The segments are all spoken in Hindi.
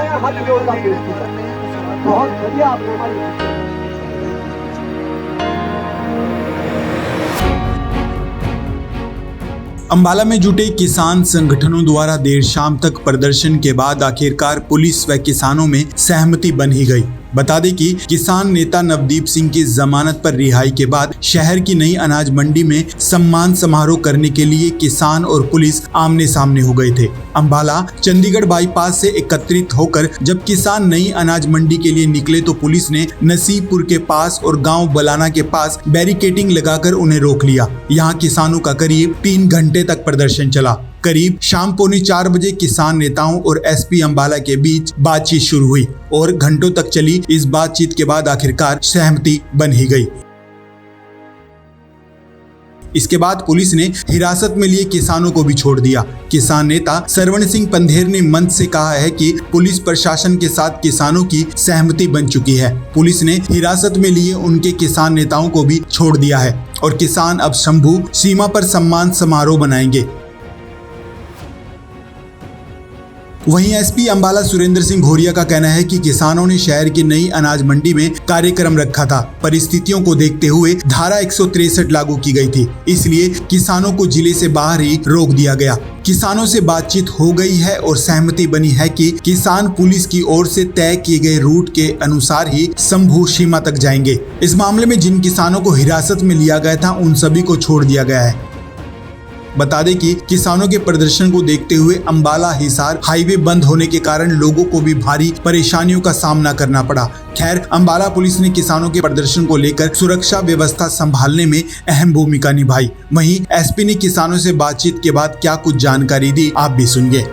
है, हाथ जोड़कर बेनती करते हैं। बहुत बढ़िया आपने हमारी अंबाला में जुटे किसान संगठनों द्वारा देर शाम तक प्रदर्शन के बाद आखिरकार पुलिस व किसानों में सहमति बन ही गई। बता दें कि किसान नेता नवदीप सिंह की जमानत पर रिहाई के बाद शहर की नई अनाज मंडी में सम्मान समारोह करने के लिए किसान और पुलिस आमने सामने हो गए थे। अंबाला चंडीगढ़ बाईपास से एकत्रित होकर जब किसान नई अनाज मंडी के लिए निकले तो पुलिस ने नसीबपुर के पास और गांव बलाना के पास बैरिकेडिंग लगाकर उन्हें रोक लिया। यहाँ किसानों का करीब 3 घंटे तक प्रदर्शन चला। करीब शाम 3:45 बजे किसान नेताओं और एसपी अंबाला के बीच बातचीत शुरू हुई और घंटों तक चली इस बातचीत के बाद आखिरकार सहमति बन ही गई। इसके बाद पुलिस ने हिरासत में लिए किसानों को भी छोड़ दिया। किसान नेता सरवण सिंह पंधेर ने मंच से कहा है कि पुलिस प्रशासन के साथ किसानों की सहमति बन चुकी है। पुलिस ने हिरासत में लिए उनके किसान नेताओं को भी छोड़ दिया है और किसान अब शंभू सीमा पर सम्मान समारोह बनाएंगे। वहीं एसपी अंबाला सुरेंद्र सिंह भोरिया का कहना है कि किसानों ने शहर की नई अनाज मंडी में कार्यक्रम रखा था। परिस्थितियों को देखते हुए धारा 163 लागू की गई थी, इसलिए किसानों को जिले से बाहर ही रोक दिया गया। किसानों से बातचीत हो गई है और सहमति बनी है कि किसान पुलिस की ओर से तय किए गए रूट के अनुसार ही शंभू सीमा तक जाएंगे। इस मामले में जिन किसानों को हिरासत में लिया गया था उन सभी को छोड़ दिया गया है। बता दें कि किसानों के प्रदर्शन को देखते हुए अंबाला हिसार हाईवे बंद होने के कारण लोगों को भी भारी परेशानियों का सामना करना पड़ा। खैर, अंबाला पुलिस ने किसानों के प्रदर्शन को लेकर सुरक्षा व्यवस्था संभालने में अहम भूमिका निभाई। वहीं एसपी ने किसानों से बातचीत के बाद क्या कुछ जानकारी दी, आप भी सुनिए।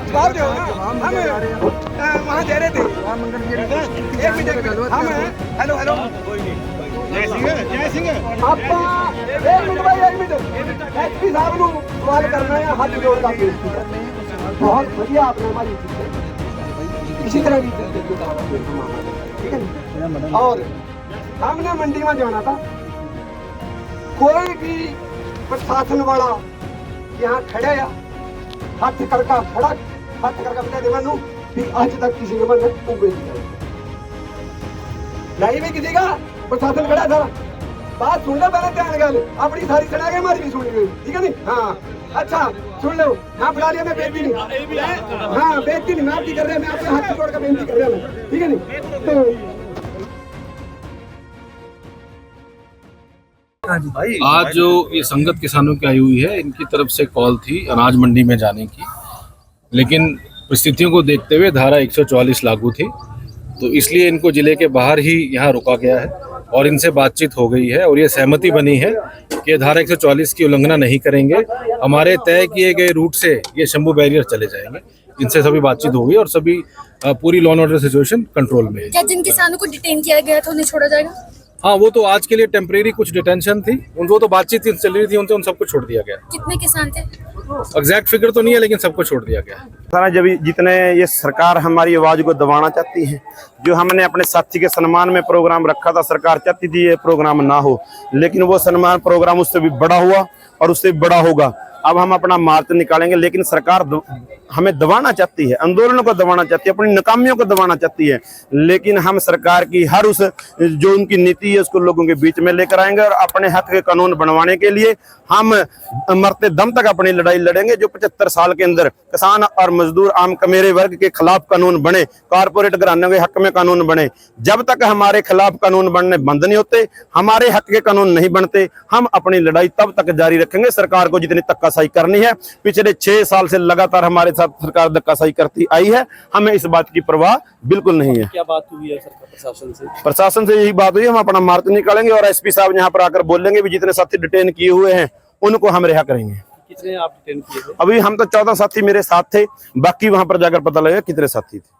जवाब दो ना, हम वहाँ दे रहे थे। एक मिनट हम हेलो हेलो जय सिंह आपका 1 मिनट भाई 1 मिनट एसपी साहब को सवाल करना है, हाथ जोड़कर बेनती करते हैं। बहुत बढ़िया आपने हमारी इसी तरह की ठीक है। और हमने मंडी में जाना था, कोई भी प्रशासन वाला यहाँ खड़े या हाथ करके खड़ा हाथ करके बता दे मैनू कि आज तक किसी ने मन उंगली नहीं नहीं भी किसी का प्रशासन खड़ा था। बात सुन लो पहले, ध्यान गल अपनी सारी सुना के हमारी भी सुनी गई, ठीक है नहीं? हाँ अच्छा सुन लो। हाँ बुला लिया, मैं बेइज्जती नहीं, हाँ बेइज्जती नहीं, माफ कर रहे हैं, मैं आपके हाथ जोड़ कर बेनती कर रहा हूँ, ठीक है नहीं? तो आज जो ये संगत किसानों की आई हुई है, इनकी तरफ से कॉल थी अनाज मंडी में जाने की, लेकिन परिस्थितियों को देखते हुए धारा 144 लागू थी, तो इसलिए इनको जिले के बाहर ही यहाँ रोका गया है और इनसे बातचीत हो गई है और ये सहमति बनी है कि धारा 144 की उल्लंघना नहीं करेंगे। हमारे तय किए गए रूट से ये शंभू बैरियर चले जाएंगे। इनसे सभी बातचीत हो गई और सभी पूरी law and order situation control में है। क्या जिन किसानों को डिटेन किया गया था उन्हें छोड़ा जाएगा? हाँ, वो तो आज के लिए टेम्परेरी कुछ डिटेंशन थी, उनको तो बातचीत चल रही थी, उनसे उन सबको छोड़ दिया गया। कितने किसान थे? एग्जैक्ट फिगर तो नहीं है, लेकिन सबको छोड़ दिया गया। सारा जब जितने ये सरकार हमारी आवाज को दबाना चाहती है, जो हमने अपने साथी के सम्मान में प्रोग्राम रखा था, सरकार चाहती थी ये प्रोग्राम ना हो, लेकिन वो सम्मान प्रोग्राम उससे भी बड़ा हुआ और उससे भी बड़ा होगा। अब हम अपना मार्च निकालेंगे, लेकिन सरकार हमें दबाना चाहती है, आंदोलनों को दबाना चाहती है, अपनी नाकामियों को दबाना चाहती है, लेकिन हम सरकार की हर उस जो उनकी नीति है उसको लोगों के बीच में लेकर आएंगे और अपने हक के कानून बनवाने के लिए हम मरते दम तक अपनी लड़ाई लड़ेंगे। जो 75 साल के अंदर किसान और मजदूर आम कमेरे वर्ग के खिलाफ कानून बने, कारपोरेट घरानों के हक में कानून बने, जब तक हमारे खिलाफ कानून बनने बंद नहीं होते, हमारे हक के कानून नहीं बनते, हम अपनी लड़ाई तब तक जारी रखेंगे। सरकार को जितनी धक्काशाही करनी है, पिछले 6 साल से लगातार हमारे साथ सरकार धक्काशाही करती आई है, हमें इस बात की परवाह बिल्कुल नहीं है। क्या बात हुई है सरकार प्रशासन से? प्रशासन से यही बात हुई, हम अपना मार्च निकालेंगे और एसपी साहब यहाँ पर आकर बोलेंगे भी जितने साथी डिटेन किए हुए हैं उनको हम रिहा करेंगे। कितने आप डिटेन किए थे? अभी हम तो 14 साथी मेरे साथ थे, बाकी वहां पर जाकर पता लगेगा कितने साथी थे।